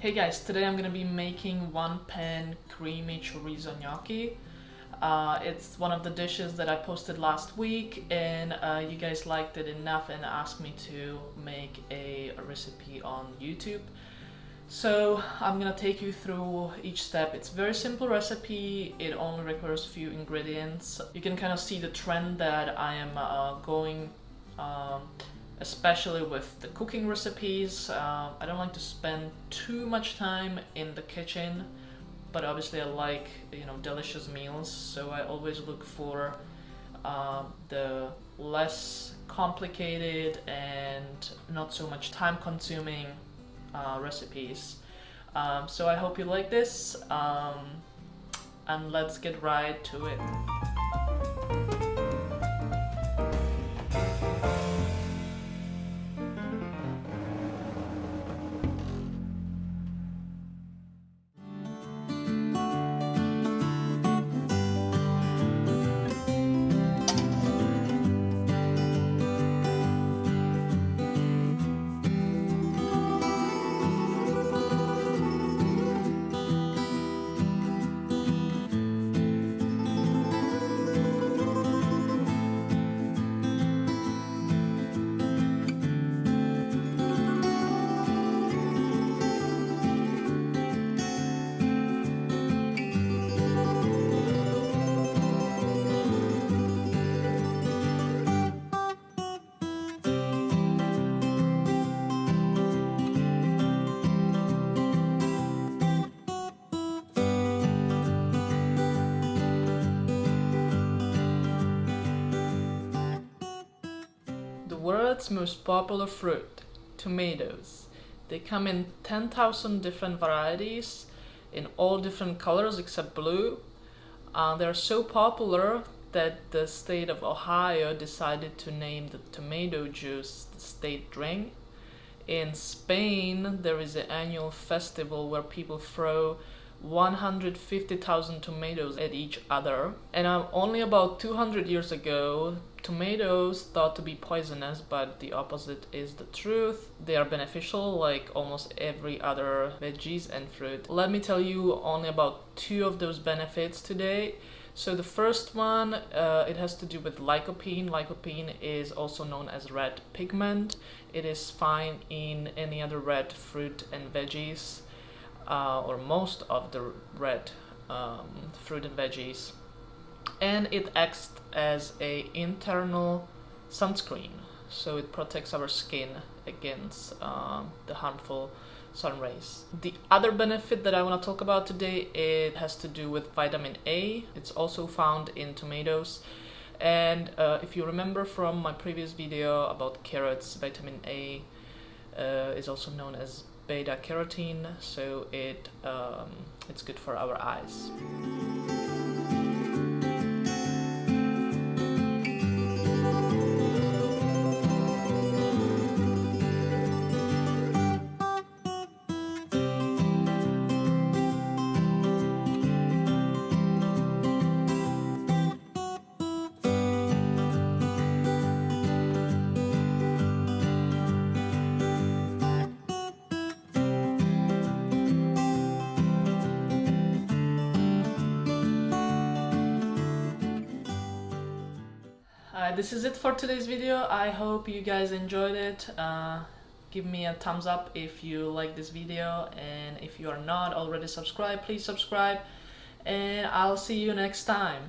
Hey guys, today I'm gonna be making one pan creamy chorizo gnocchi. It's one of the dishes that I posted last week, and you guys liked it enough and asked me to make a recipe on YouTube. So I'm gonna take you through each step. It's a very simple recipe. It only requires a few ingredients. You can kind of see the trend that I am going especially with the cooking recipes. I don't like to spend too much time in the kitchen, but obviously I like, delicious meals, so I always look for the less complicated and not so much time consuming recipes. So I hope you like this, and let's get right to it. The world's most popular fruit, tomatoes. They come in 10,000 different varieties in all different colors except blue. They're so popular that the state of Ohio decided to name the tomato juice the state drink. In Spain, there is an annual festival where people throw 150,000 tomatoes at each other. And only about 200 years ago, tomatoes thought to be poisonous, but the opposite is the truth. They are beneficial like almost every other veggies and fruit. Let me tell you only about two of those benefits today. So the first one, it has to do with lycopene. Lycopene is also known as red pigment. It is found in any other red fruit and veggies, or most of the red fruit and veggies. And it acts as a internal sunscreen, so it protects our skin against the harmful sun rays. The other benefit that I want to talk about today, it has to do with vitamin A. It's also found in tomatoes, and if you remember from my previous video about carrots, vitamin A is also known as beta carotene, so it's good for our eyes. This is it for today's video. I hope you guys enjoyed it. Give me a thumbs up if you like this video, and if you are not already subscribed, please subscribe, and I'll see you next time.